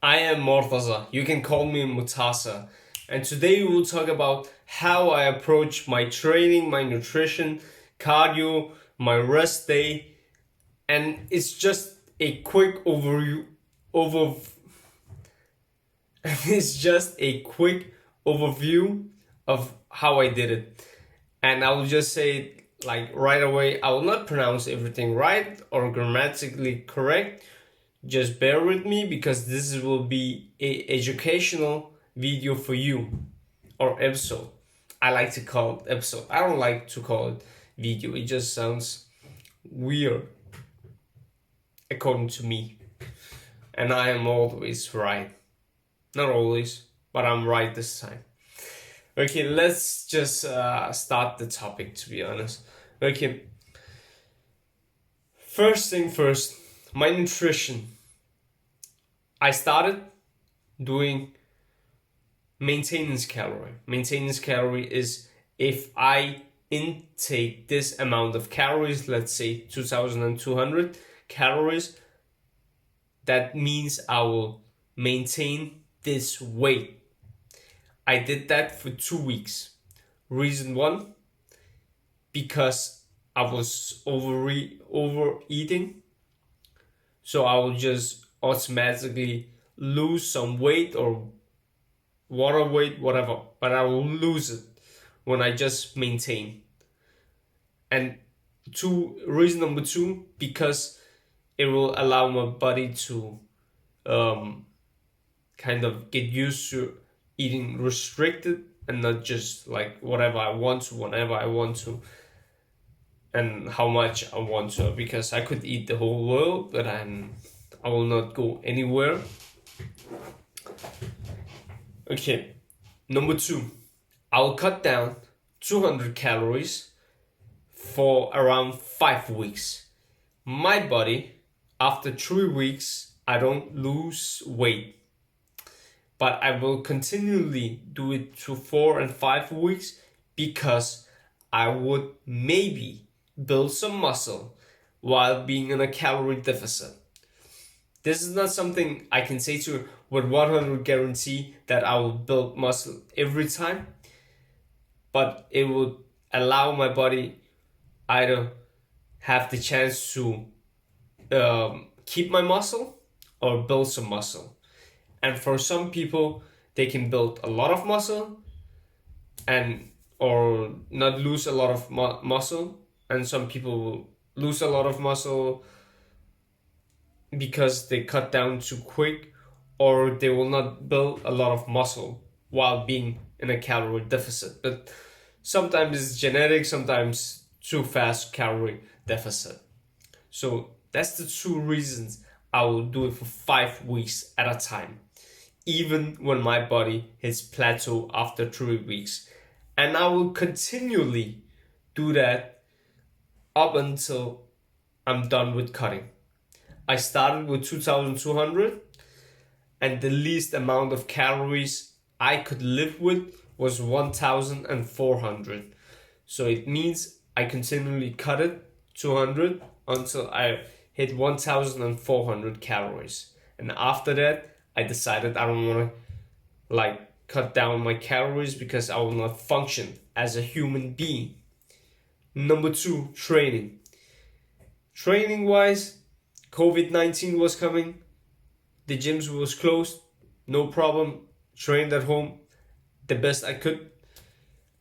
I am Mortaza. You can call me Mutasa. And today we will talk about how I approach my training, my nutrition, cardio, my rest day, and it's just a quick overview over it's just a quick overview of how I did it. And I will just say like right away, I will not pronounce everything right or grammatically correct. Just bear with me because this will be a educational video for you or episode. I like to call it episode. I don't like to call it video. It just sounds weird according to me. And I am always right. Not always, but I'm right this time. Okay, let's just start the topic, to be honest. Okay, first thing first, my nutrition. I started doing maintenance calorie. Maintenance calorie is if I intake this amount of calories, let's say 2200 calories, that means I will maintain this weight. I did that for 2 weeks. Reason one, because I was overeating, so I will just automatically lose some weight or water weight, whatever, but I will lose it when I just maintain. And reason number two, because it will allow my body to kind of get used to eating restricted and not just like whatever I want to, whenever I want to, and how much I want to. Because I could eat the whole world, but I will not go anywhere. Okay, number two, I'll cut down 200 calories for around 5 weeks. My body, after 3 weeks, I don't lose weight, but I will continually do it to 4 and 5 weeks because I would maybe build some muscle while being in a calorie deficit. This is not something I can say to with 100 guarantee that I will build muscle every time, but it would allow my body either have the chance to keep my muscle or build some muscle. And for some people, they can build a lot of muscle and or not lose a lot of muscle, and some people will lose a lot of muscle because they cut down too quick, or they will not build a lot of muscle while being in a calorie deficit. But sometimes it's genetic, sometimes too fast calorie deficit. So that's the two reasons I will do it for 5 weeks at a time, even when my body hits plateau after 3 weeks. And I will continually do that up until I'm done with cutting. I started with 2200, and the least amount of calories I could live with was 1400. So it means I continually cut it 200 until I hit 1400 calories. And after that, I decided I don't want to cut down my calories because I will not function as a human being. Number two, training. Training wise, COVID-19 was coming, the gyms was closed, no problem, trained at home the best I could.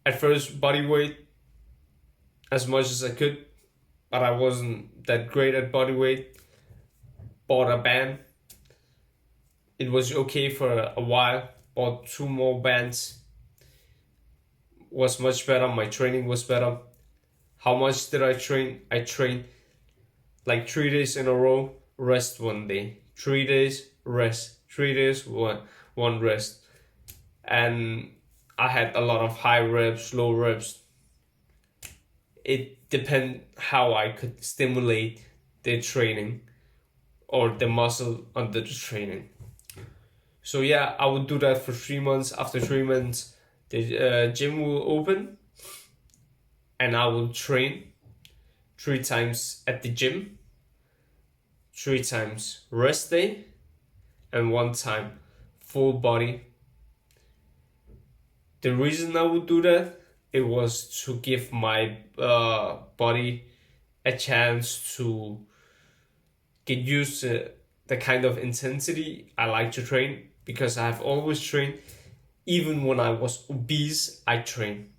At first, body weight as much as I could, but I wasn't that great at body weight. Bought a band. It was okay for a while. Bought 2 more bands. Was much better. My training was better. How much did I train? I trained like 3 days in a row, rest 1 day. 3 days, rest. 3 days, one rest. And I had a lot of high reps, low reps. It depends how I could stimulate the training or the muscle under the training. So yeah, I would do that for 3 months. After 3 months, the gym will open and I will train 3 times at the gym, 3 times rest day, and one time full body. The reason I would do that, it was to give my body a chance to get used to the kind of intensity I like to train, because I've always trained. Even when I was obese, I trained.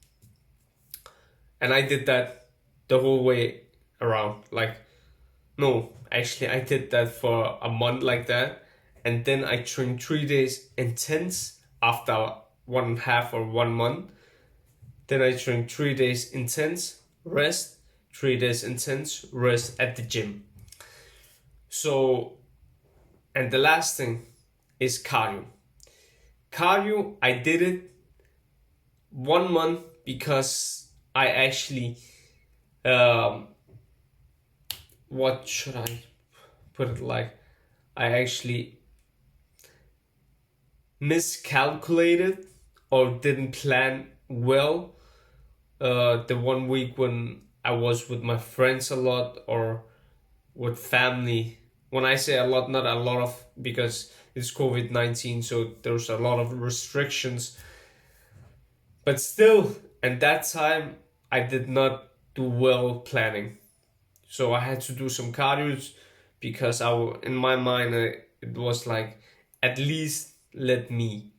And I did that the whole way around. Like, no, actually, I did that for a month like that. And then I trained 3 days intense after 1.5 or 1 month. Then I trained 3 days intense, rest, 3 days intense, rest at the gym. So, and the last thing is cardio. Cardio, I did it 1 month because I actually, what should I put it like? I actually miscalculated or didn't plan well the 1 week when I was with my friends a lot or with family. When I say a lot, not a lot of, because it's COVID-19, so there's a lot of restrictions. But still, at that time, I did not do well planning. So I had to do some cardio because in my mind, it was like, at least let me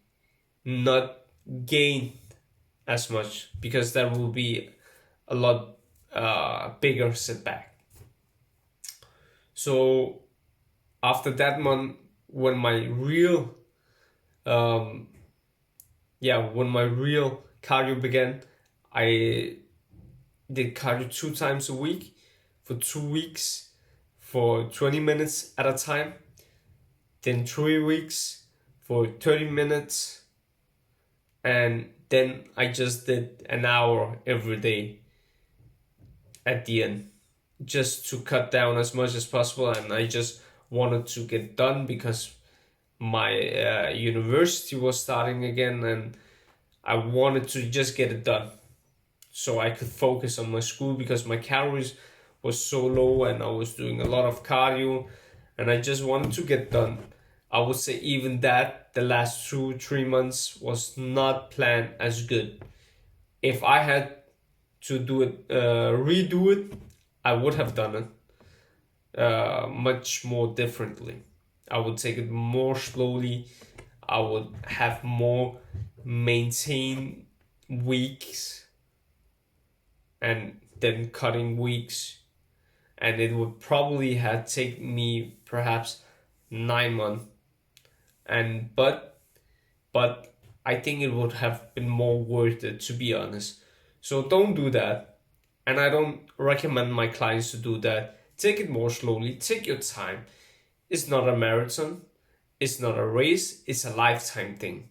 not gain as much, because that will be a lot bigger setback. So after that month, when my real when my real cardio began, I did cardio 2 times a week for 2 weeks for 20 minutes at a time, then 3 weeks for 30 minutes, and then I just did an hour every day at the end, just to cut down as much as possible. And I just wanted to get done because my university was starting again, and I wanted to just get it done so I could focus on my school, because my calories was so low and I was doing a lot of cardio, and I just wanted to get done. I would say even that the last 2-3 months was not planned as good. If I had to do it, redo it, I would have done it much more differently. I would take it more slowly. I would have more maintain weeks and then cutting weeks, and it would probably have taken me perhaps 9 months. And but I think it would have been more worth it, to be honest. So don't do that, and I don't recommend my clients to do that. Take it more slowly. Take your time. It's not a marathon. It's not a race. It's a lifetime thing.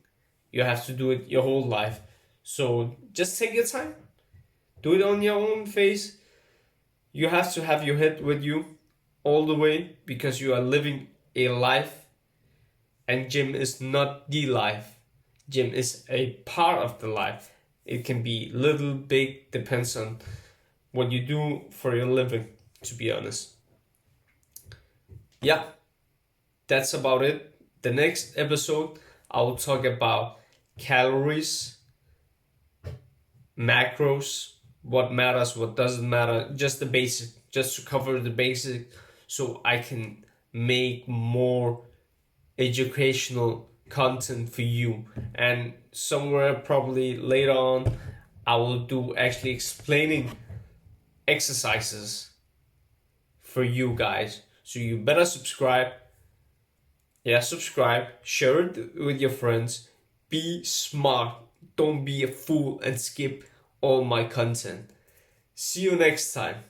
You have to do it your whole life. So just take your time. Do it on your own pace. You have to have your head with you all the way, because you are living a life, and gym is not the life. Gym is a part of the life. It can be little, big, depends on what you do for your living, to be honest. Yeah, that's about it. The next episode, I will talk about calories, macros, what matters, what doesn't matter, just the basic, just to cover the basic, so I can make more educational content for you. And somewhere probably later on, I will do actually explaining exercises for you guys. So you better subscribe. Yeah, subscribe, share it with your friends. Be smart. Don't be a fool and skip all my content. See you next time.